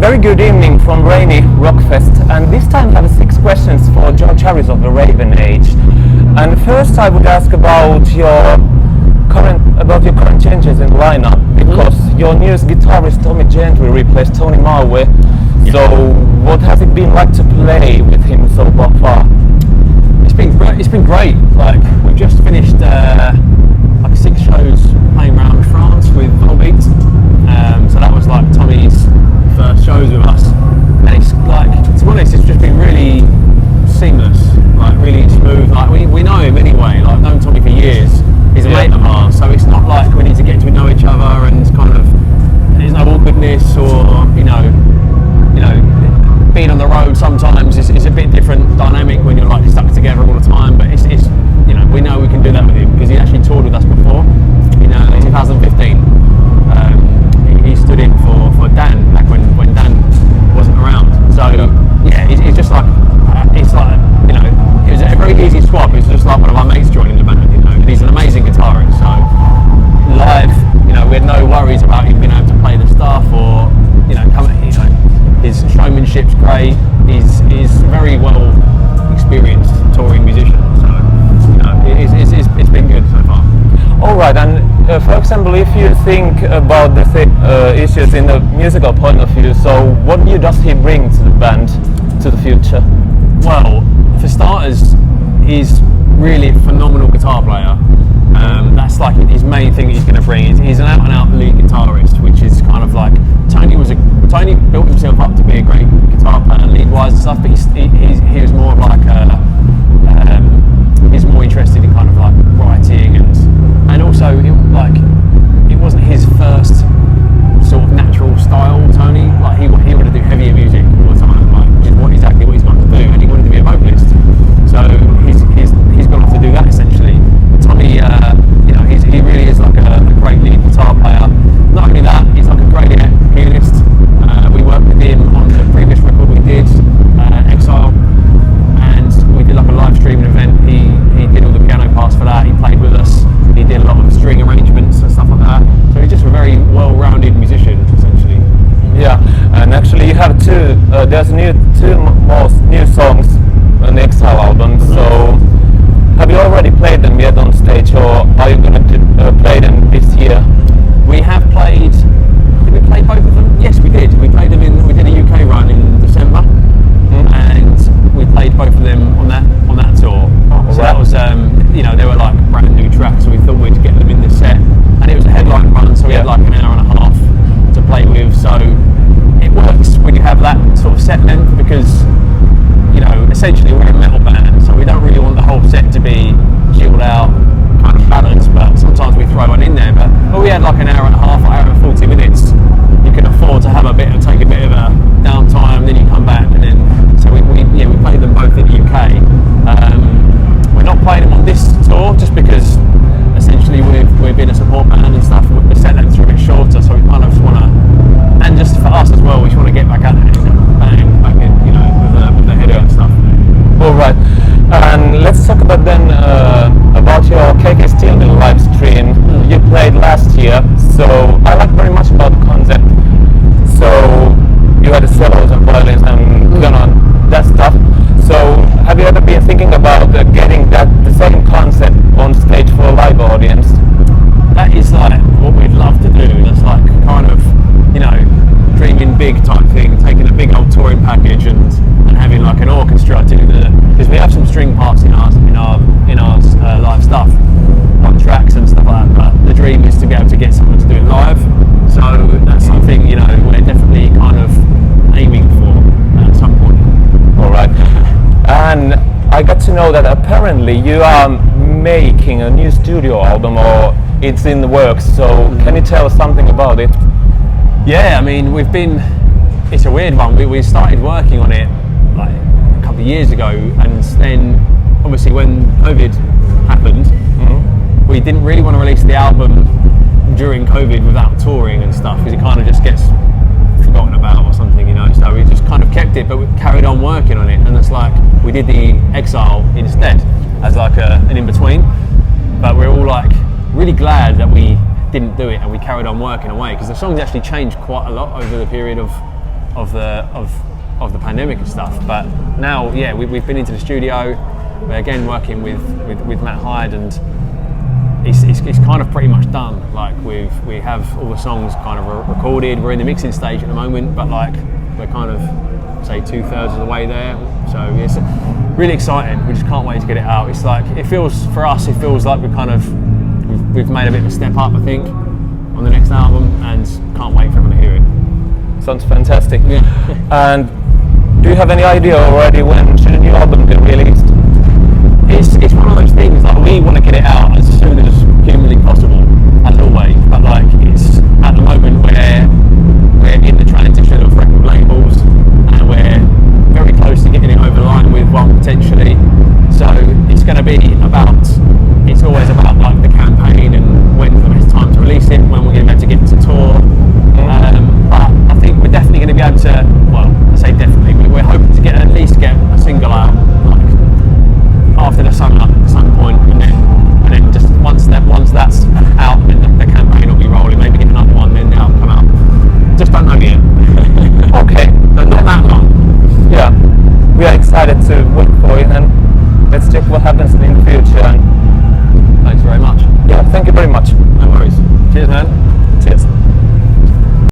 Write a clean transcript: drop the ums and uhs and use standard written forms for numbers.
Very good evening from rainy Rockfest, and this time I have 6 questions for George Harris of the Raven Age. And first I would ask about your current changes in the lineup, because your newest guitarist Tommy Gentry replaced Tony Marway. Yeah. So what has it been like to play with him so far? It's been great. Like, we've just finished like 6 shows playing around France with Volbeat. So that was like Tommy's first shows with us, and it's like, to be honest, it's just been really seamless, like really smooth. Like we know him anyway. Like, I've known Tommy for years. He's a mate of ours, so it's not like we need to get to know each other, and it's kind of, there's no awkwardness or you know being on the road sometimes is a bit different dynamic when you're like stuck together all the time. But it's we know we can do that with him because he actually toured with us before. In 2015, he stood in for Dan back when Dan wasn't around. So yeah, it's just like it was a very easy swap. It was just like one of our mates joining the band, and he's an amazing guitarist. So live, we had no worries about him being able to play the stuff or his showmanship's great. He's very well experienced touring musician. So it's been good so far. All right, and for example, if you think about the issues in the musical point of view, so what new does he bring to the band, to the future? Well, for starters, he's really a phenomenal guitar player. That's like his main thing he's going to bring. He's an out-and-out lead guitarist, which is kind of like Tony built himself up to be a great guitar player, lead-wise and stuff. But he was more of like he's more interested in kind of like writing and also it wasn't his first sort of natural style. Tony, like he wanted to do heavier music all the time, like which is exactly what he's got to do, and he wanted to be a vocalist. So he's gone off to do that essentially. Tommy, he really is like a great lead guitar player. Not only that, he's like a great pianist. We worked with him on the previous record we did, Exile, and we did like a live streaming event. He did all the piano parts for that. He played with us. He did a lot of string arrangements and stuff like that. So he's just a very well-rounded musician, essentially. Yeah, and actually you have there's two more new songs on the Exile album. So have you already played them yet on stage, or are you going to play them this year? We have played. Did we play both of them? Yes, we did. We played them we did a UK run in December, and we played both of them on that tour. So that was they were like brand new tracks, so we thought we'd get them in this set, and it was a headline run, so we had like an hour and a half to play with. So it works when you have that sort of set length, because essentially we're a metal band, so we don't really want the whole set to be chilled out, kind of balanced, but sometimes we throw one in there. But we had like an hour and a half, hour and 40 minutes. You can afford to have take a bit of a downtime, then you come back, and then so we played them both in the UK. We're not playing them on this tour just because essentially we've been a support band and stuff. The set lengths are a bit shorter, so we kind of want to, and just for us as well, we just want to get back out there and bang back in, with the header and stuff. All right, and let's talk about your KK Steel Mill live stream. You played last year, so I like very much about the concept. So you had the solos and violins and that stuff. So have you ever been thinking about getting the same concept on stage for a live audience? That is like what we'd love to do. That's like kind of dreaming big type thing, taking a big old touring package and having like an orchestra to because we have some string parts in our live stuff on tracks and stuff like that. But the dream is to be able to get someone to do it live. So that's something we're definitely kind of aiming for at some point. All right. And I got to know that apparently you are making a new studio album, or it's in the works. So can you tell us something about it? Yeah, I mean, it's a weird one. We started working on it like a couple of years ago, and then obviously when COVID happened, we didn't really want to release the album during COVID without touring and stuff, because it kind of just gets forgotten about or something, so we just kind of kept it, but we carried on working on it, and it's like we did the Exile instead as like an in-between, but we're all like really glad that we didn't do it and we carried on working away, because the songs actually changed quite a lot over the period of of the pandemic and stuff. But now, yeah, we've been into the studio. We're again working with Matt Hyde, and it's kind of pretty much done. Like we have all the songs kind of recorded. We're in the mixing stage at the moment, but like we're kind of say 2/3 of the way there. So it's really exciting. We just can't wait to get it out. It's like it feels like we've made a bit of a step up, I think, on the next album, and can't wait for everyone to hear it. Sounds fantastic. Yeah. And do you have any idea already when should a new album be released? It's one of those things, like we want to get it out as soon as humanly possible, as always, but like it's at the moment where we're in the transition of record labels and we're very close to getting it over the line with one potentially, so it's going to be it's always about like the campaign and when's the best time to release it, when we're going to be able to get to tour. But I think we're definitely going to be able to, well, I say definitely, we're hoping to at least get a single out like after the summer at some point, and then just once that's out, then the campaign will be rolling. Maybe get another one, then the album come out. Just don't know yet. Okay, So not that long. yeah, we are excited to wait for it, and let's check what happens in the future. And Thanks very much. yeah, thank you very much. No worries. Cheers, man. Cheers.